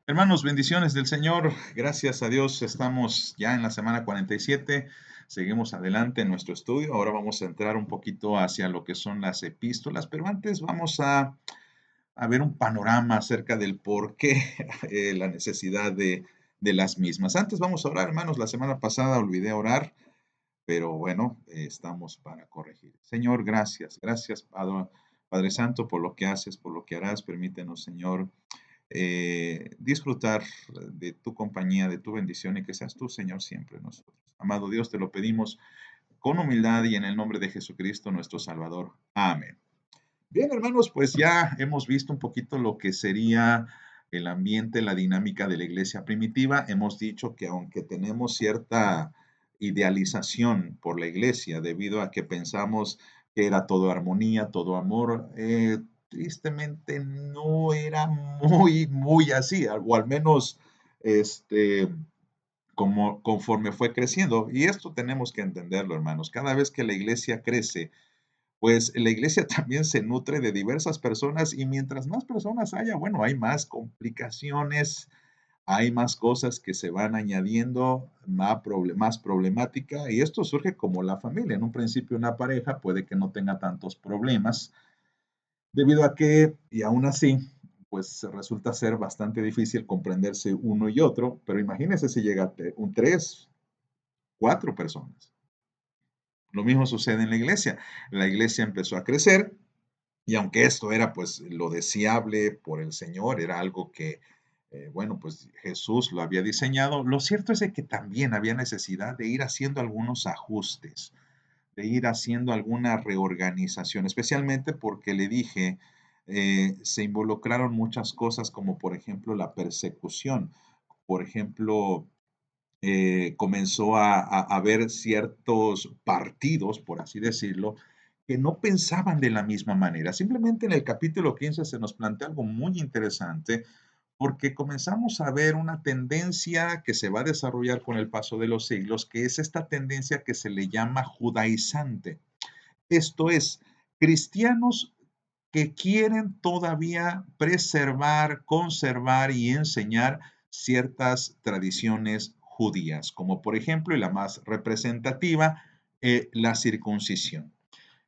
Hermanos, bendiciones del Señor. Gracias a Dios estamos ya en la semana 47. Seguimos adelante en nuestro estudio. Ahora vamos a entrar un poquito hacia lo que son las epístolas, pero antes vamos a ver un panorama acerca del por qué la necesidad de las mismas. Antes vamos a orar, hermanos. La semana pasada olvidé orar, pero bueno, estamos para corregir. Señor, gracias. Gracias, Padre Santo, por lo que haces, por lo que harás. Permítenos, Señor, disfrutar de tu compañía, de tu bendición y que seas tú, Señor, siempre en nosotros. Amado Dios, te lo pedimos con humildad y en el nombre de Jesucristo, nuestro Salvador. Amén. Bien, hermanos, pues ya hemos visto un poquito lo que sería el ambiente, la dinámica de la iglesia primitiva. Hemos dicho que aunque tenemos cierta idealización por la iglesia debido a que pensamos que era todo armonía, todo amor, tristemente no era muy así, o al menos este, como conforme fue creciendo. Y esto tenemos que entenderlo, hermanos. Cada vez que la iglesia crece, pues la iglesia también se nutre de diversas personas y mientras más personas haya, bueno, hay más complicaciones, hay más cosas que se van añadiendo, más problemática y esto surge como la familia. En un principio una pareja puede que no tenga tantos problemas debido a que, y aún así, pues resulta ser bastante difícil comprenderse uno y otro, pero imagínense si llega a un tres, cuatro personas. Lo mismo sucede en la iglesia. La iglesia empezó a crecer. Y aunque esto era pues lo deseable por el Señor, era algo que, bueno, pues Jesús lo había diseñado, lo cierto es de que también había necesidad de ir haciendo algunos ajustes, de ir haciendo alguna reorganización, especialmente porque le dije, se involucraron muchas cosas como por ejemplo la persecución, por ejemplo, comenzó a haber ciertos partidos, por así decirlo, que no pensaban de la misma manera. Simplemente en el capítulo 15 se nos plantea algo muy interesante porque comenzamos a ver una tendencia que se va a desarrollar con el paso de los siglos, que es esta tendencia que se le llama judaizante. Esto es, cristianos que quieren todavía preservar, conservar y enseñar ciertas tradiciones judías, como por ejemplo, y la más representativa, la circuncisión.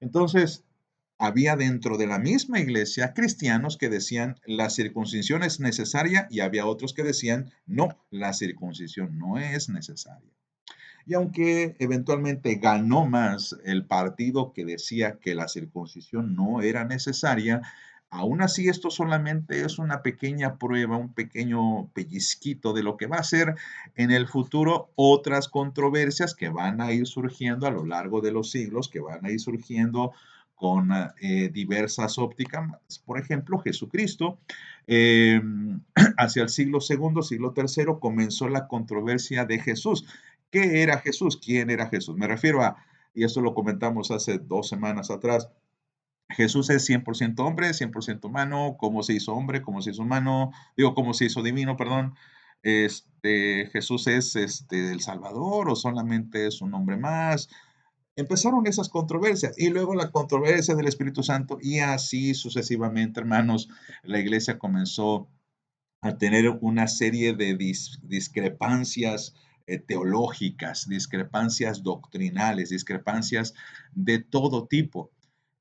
Entonces, había dentro de la misma iglesia cristianos que decían la circuncisión es necesaria y había otros que decían no, la circuncisión no es necesaria. Y aunque eventualmente ganó más el partido que decía que la circuncisión no era necesaria, aún así esto solamente es una pequeña prueba, un pequeño pellizquito de lo que va a ser en el futuro otras controversias que van a ir surgiendo a lo largo de los siglos, que van a ir surgiendo con diversas ópticas. Por ejemplo, Jesucristo, eh, hacia el siglo segundo, siglo tercero, comenzó la controversia de Jesús. ¿Qué era Jesús? ¿Quién era Jesús? Me refiero a, y esto lo comentamos hace 2 semanas atrás, Jesús es 100% hombre, 100% humano, cómo se hizo hombre, cómo se hizo humano, digo, cómo se hizo divino, perdón. Jesús es el Salvador o solamente es un hombre más. Empezaron esas controversias y luego la controversia del Espíritu Santo y así sucesivamente, hermanos, la iglesia comenzó a tener una serie de discrepancias teológicas, discrepancias doctrinales, discrepancias de todo tipo.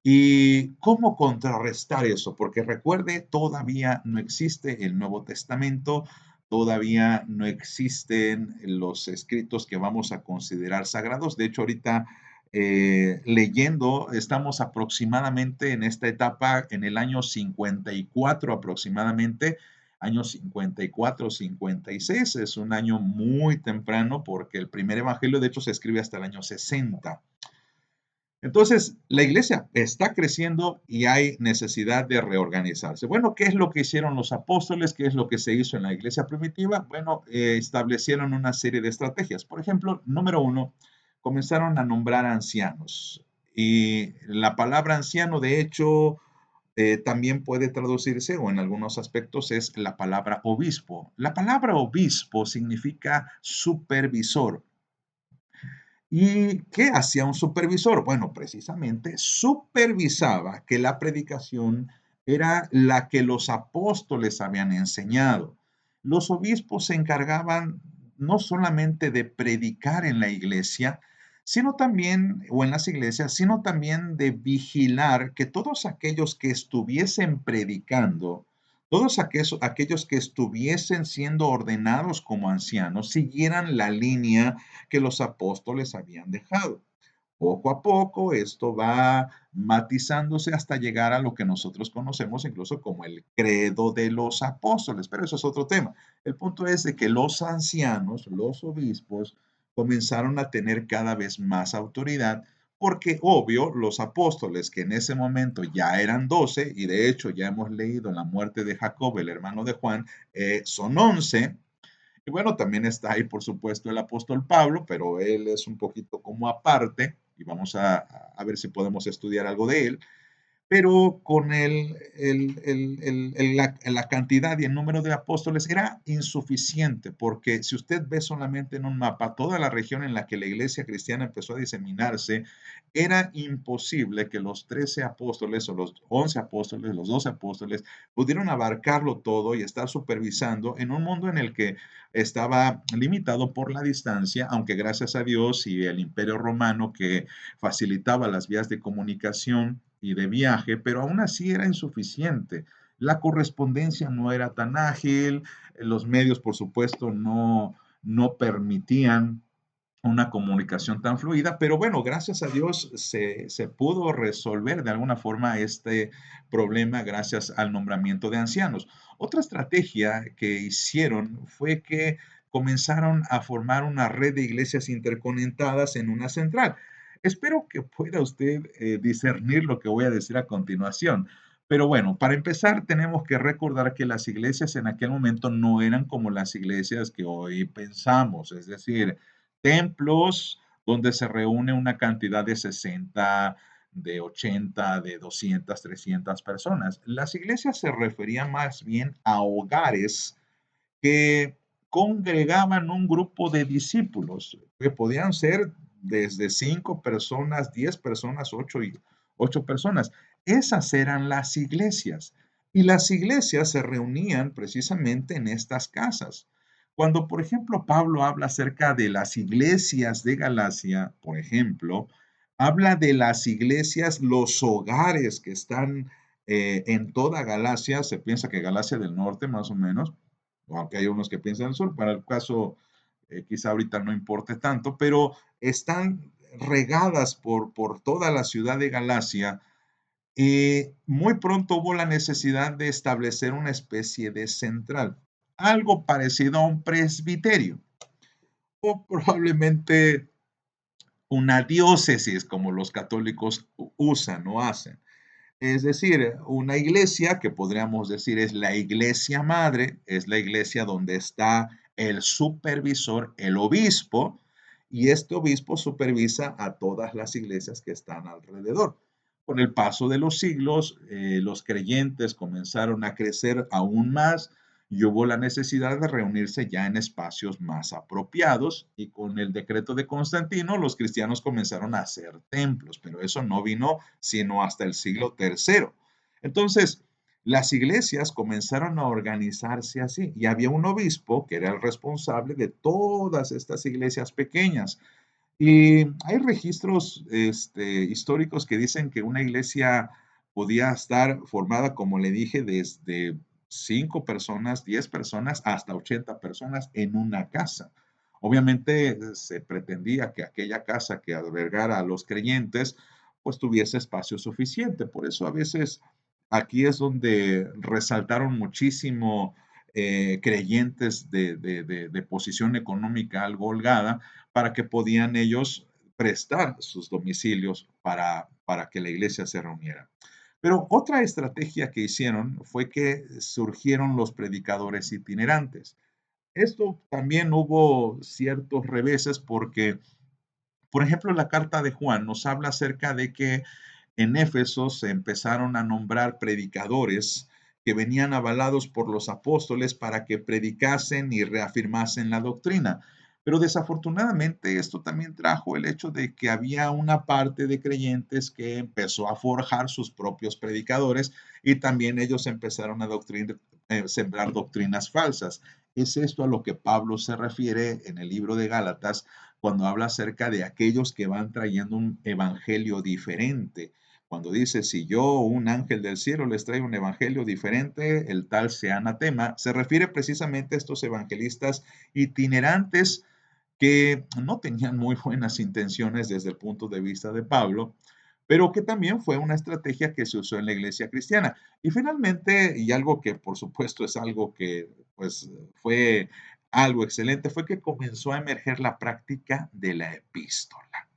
¿Y cómo contrarrestar eso? Porque recuerde, todavía no existe el Nuevo Testamento, todavía no existen los escritos que vamos a considerar sagrados. De hecho, ahorita leyendo, estamos aproximadamente en esta etapa, en el año 54 aproximadamente, año 54, 56, es un año muy temprano porque el primer evangelio de hecho se escribe hasta el año 60. Entonces, la iglesia está creciendo y hay necesidad de reorganizarse. Bueno, ¿qué es lo que hicieron los apóstoles? ¿Qué es lo que se hizo en la iglesia primitiva? Bueno, establecieron una serie de estrategias. Por ejemplo, número uno, comenzaron a nombrar ancianos. Y la palabra anciano, de hecho, también puede traducirse, o en algunos aspectos, es la palabra obispo. La palabra obispo significa supervisor. ¿Y qué hacía un supervisor? Bueno, precisamente supervisaba que la predicación era la que los apóstoles habían enseñado. los obispos se encargaban no solamente de predicar en la iglesia, sino también, o en las iglesias, sino también de vigilar que todos aquellos que estuviesen predicando, todos aquellos que estuviesen siendo ordenados como ancianos, siguieran la línea que los apóstoles habían dejado. Poco a poco esto va matizándose hasta llegar a lo que nosotros conocemos incluso como el credo de los apóstoles, pero eso es otro tema. El punto es de que los ancianos, los obispos, comenzaron a tener cada vez más autoridad porque, obvio, los apóstoles que en ese momento ya eran 12 y de hecho ya hemos leído la muerte de Jacob, el hermano de Juan, son 11. Y bueno, también está ahí, por supuesto, el apóstol Pablo, pero él es un poquito como aparte y vamos a ver si podemos estudiar algo de él, pero con la cantidad y el número de apóstoles era insuficiente, porque si usted ve solamente en un mapa toda la región en la que la iglesia cristiana empezó a diseminarse, era imposible que los 13 apóstoles o los 11 apóstoles, los 12 apóstoles, pudieran abarcarlo todo y estar supervisando en un mundo en el que estaba limitado por la distancia, aunque gracias a Dios y el imperio romano que facilitaba las vías de comunicación y de viaje, pero aún así era insuficiente. La correspondencia no era tan ágil, los medios, por supuesto, no permitían una comunicación tan fluida, pero bueno, gracias a Dios se pudo resolver de alguna forma este problema gracias al nombramiento de ancianos. Otra estrategia que hicieron fue que comenzaron a formar una red de iglesias interconectadas en una central. Espero que pueda usted discernir lo que voy a decir a continuación. Pero bueno, para empezar tenemos que recordar que las iglesias en aquel momento no eran como las iglesias que hoy pensamos, es decir, templos donde se reúne una cantidad de 60, de 80, de 200, 300 personas. Las iglesias se referían más bien a hogares que congregaban un grupo de discípulos, que podían ser desde 5 personas, 10 personas, 8 personas. Esas eran las iglesias. Y las iglesias se reunían precisamente en estas casas. Cuando, por ejemplo, Pablo habla acerca de las iglesias de Galacia, por ejemplo, habla de las iglesias, los hogares que están en toda Galacia, se piensa que Galacia del Norte más o menos, aunque hay unos que piensan en el sur, para el caso quizá ahorita no importe tanto, pero están regadas por toda la ciudad de Galacia y muy pronto hubo la necesidad de establecer una especie de central, algo parecido a un presbiterio o probablemente una diócesis como los católicos usan o hacen. Es decir, una iglesia que podríamos decir es la iglesia madre, es la iglesia donde está el supervisor, el obispo, y este obispo supervisa a todas las iglesias que están alrededor. Con el paso de los siglos, los creyentes comenzaron a crecer aún más y hubo la necesidad de reunirse ya en espacios más apropiados y con el decreto de Constantino los cristianos comenzaron a hacer templos, pero eso no vino sino hasta el siglo tercero. Entonces, las iglesias comenzaron a organizarse así y había un obispo que era el responsable de todas estas iglesias pequeñas. Y hay registros históricos que dicen que una iglesia podía estar formada, como le dije, desde 5 personas, 10 personas, hasta 80 personas en una casa. Obviamente se pretendía que aquella casa que albergara a los creyentes, pues tuviese espacio suficiente. Por eso a veces aquí es donde resaltaron muchísimo creyentes de posición económica algo holgada para que podían ellos prestar sus domicilios para que la iglesia se reuniera. Pero otra estrategia que hicieron fue que surgieron los predicadores itinerantes. Esto también hubo ciertos reveses porque, por ejemplo, la carta de Juan nos habla acerca de que en Éfeso se empezaron a nombrar predicadores que venían avalados por los apóstoles para que predicasen y reafirmasen la doctrina. Pero desafortunadamente esto también trajo el hecho de que había una parte de creyentes que empezó a forjar sus propios predicadores y también ellos empezaron a sembrar doctrinas falsas. Es esto a lo que Pablo se refiere en el libro de Gálatas cuando habla acerca de aquellos que van trayendo un evangelio diferente. Cuando dice, si yo, un ángel del cielo, les traigo un evangelio diferente, el tal sea anatema, se refiere precisamente a estos evangelistas itinerantes que no tenían muy buenas intenciones desde el punto de vista de Pablo, pero que también fue una estrategia que se usó en la iglesia cristiana. Y finalmente, y algo que por supuesto es algo que pues fue algo excelente, fue que comenzó a emerger la práctica de la epístola.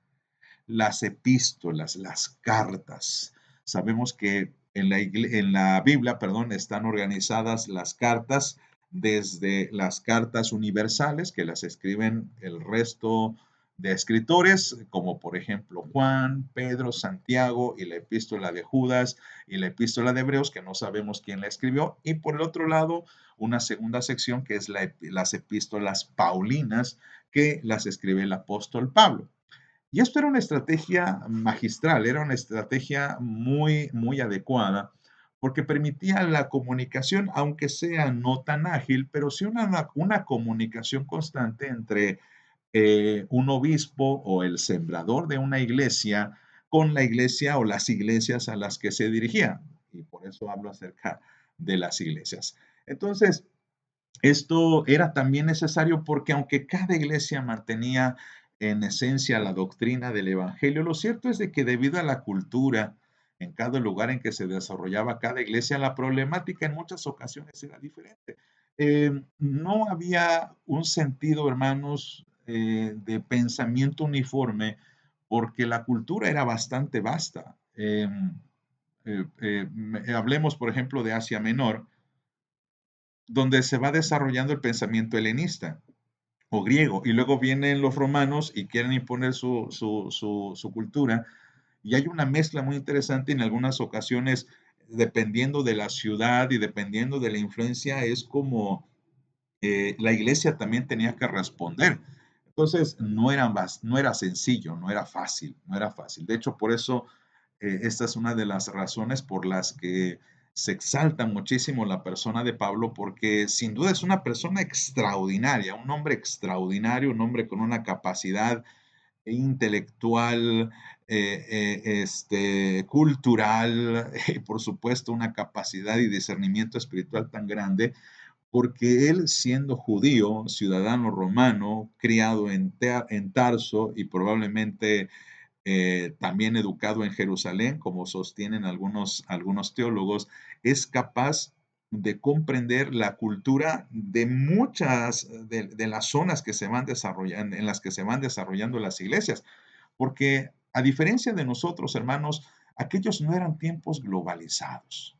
Las epístolas, las cartas. Sabemos que en la Biblia, perdón, están organizadas las cartas desde las cartas universales que las escriben el resto de escritores, como por ejemplo Juan, Pedro, Santiago y la epístola de Judas y la epístola de Hebreos, que no sabemos quién la escribió, y por el otro lado, una segunda sección que es las epístolas paulinas, que las escribe el apóstol Pablo. Y esto era una estrategia magistral, era una estrategia muy, muy adecuada, porque permitía la comunicación, aunque sea no tan ágil, pero sí una comunicación constante entre un obispo o el sembrador de una iglesia con la iglesia o las iglesias a las que se dirigía. Y por eso hablo acerca de las iglesias. Entonces, esto era también necesario porque aunque cada iglesia mantenía en esencia la doctrina del Evangelio, lo cierto es de que debido a la cultura en cada lugar en que se desarrollaba cada iglesia, la problemática en muchas ocasiones era diferente. No había un sentido, hermanos, de pensamiento uniforme porque la cultura era bastante vasta. Hablemos, por ejemplo, de Asia Menor, donde se va desarrollando el pensamiento helenista o griego, y luego vienen los romanos y quieren imponer su cultura, y hay una mezcla muy interesante en algunas ocasiones, dependiendo de la ciudad y dependiendo de la influencia, es como la iglesia también tenía que responder. Entonces, no era sencillo, no era fácil, no era fácil. De hecho, por eso esta es una de las razones por las que se exalta muchísimo la persona de Pablo, porque sin duda es una persona extraordinaria, un hombre extraordinario, un hombre con una capacidad intelectual, cultural, por supuesto, una capacidad y discernimiento espiritual tan grande, porque él siendo judío, ciudadano romano, criado en Tarso y probablemente también educado en Jerusalén, como sostienen algunos teólogos, es capaz de comprender la cultura de muchas de las zonas que se van desarrollando, en las que se van desarrollando las iglesias, porque a diferencia de nosotros, hermanos, aquellos no eran tiempos globalizados.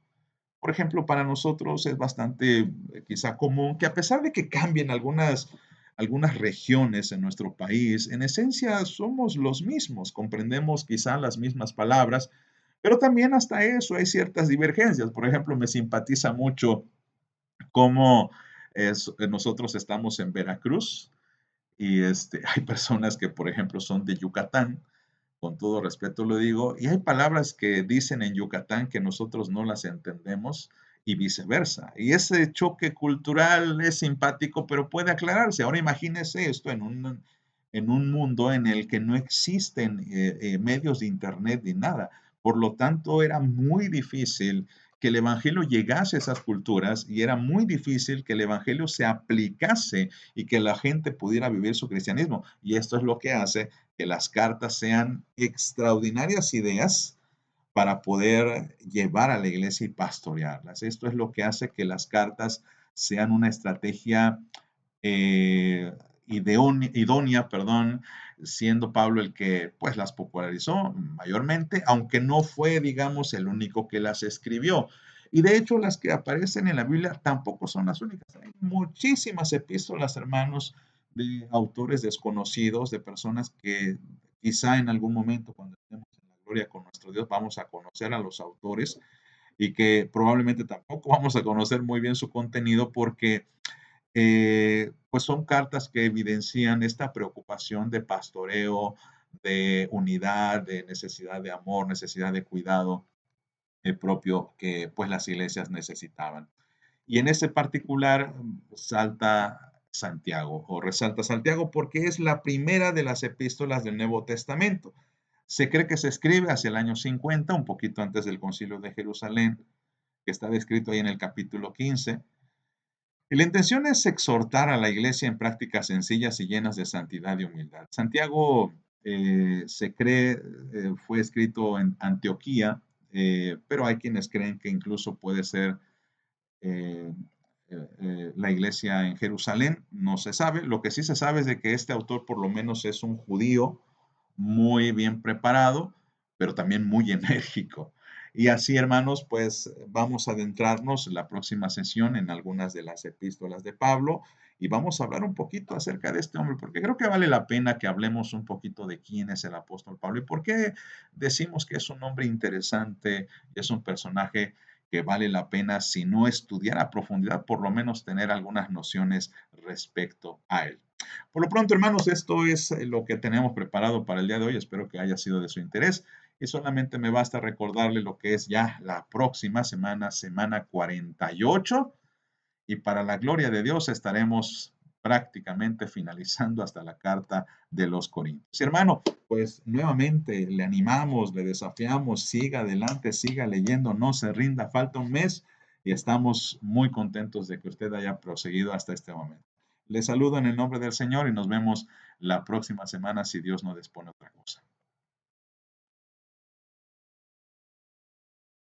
Por ejemplo, para nosotros es bastante quizá común que a pesar de que cambien algunas regiones en nuestro país, en esencia somos los mismos, comprendemos quizá las mismas palabras, pero también hasta eso hay ciertas divergencias. Por ejemplo, me simpatiza mucho cómo nosotros estamos en Veracruz y hay personas que, por ejemplo, son de Yucatán, con todo respeto lo digo, y hay palabras que dicen en Yucatán que nosotros no las entendemos y viceversa. Y ese choque cultural es simpático, pero puede aclararse. Ahora imagínese esto en un mundo en el que no existen medios de internet ni nada. Por lo tanto, era muy difícil que el Evangelio llegase a esas culturas y era muy difícil que el Evangelio se aplicase y que la gente pudiera vivir su cristianismo. Y esto es lo que hace que las cartas sean extraordinarias ideas para poder llevar a la iglesia y pastorearlas. Esto es lo que hace que las cartas sean una estrategia idónea, perdón, siendo Pablo el que pues las popularizó mayormente, aunque no fue, digamos, el único que las escribió. Y de hecho, las que aparecen en la Biblia tampoco son las únicas. Hay muchísimas epístolas, hermanos, de autores desconocidos, de personas que quizá en algún momento, cuando estemos en la gloria con nuestro Dios, vamos a conocer a los autores y que probablemente tampoco vamos a conocer muy bien su contenido porque pues son cartas que evidencian esta preocupación de pastoreo, de unidad, de necesidad de amor, necesidad de cuidado propio que pues las iglesias necesitaban. Y en ese particular salta Santiago o resalta Santiago porque es la primera de las epístolas del Nuevo Testamento. Se cree que se escribe hacia el año 50, un poquito antes del Concilio de Jerusalén, que está descrito ahí en el capítulo 15. Y la intención es exhortar a la iglesia en prácticas sencillas y llenas de santidad y humildad. Santiago se cree fue escrito en Antioquía, pero hay quienes creen que incluso puede ser eh, la iglesia en Jerusalén, no se sabe. Lo que sí se sabe es de que este autor por lo menos es un judío muy bien preparado, pero también muy enérgico. Y así, hermanos, pues vamos a adentrarnos en la próxima sesión en algunas de las epístolas de Pablo y vamos a hablar un poquito acerca de este hombre, porque creo que vale la pena que hablemos un poquito de quién es el apóstol Pablo y por qué decimos que es un hombre interesante y es un personaje que vale la pena, si no estudiar a profundidad, por lo menos tener algunas nociones respecto a él. Por lo pronto, hermanos, esto es lo que tenemos preparado para el día de hoy. Espero que haya sido de su interés. Y solamente me basta recordarle lo que es ya la próxima semana, semana 48. Y para la gloria de Dios estaremos prácticamente finalizando hasta la carta de los Corintios. Hermano, pues nuevamente le animamos, le desafiamos, siga adelante, siga leyendo, no se rinda, falta un mes y estamos muy contentos de que usted haya proseguido hasta este momento. Le saludo en el nombre del Señor y nos vemos la próxima semana si Dios no dispone otra cosa.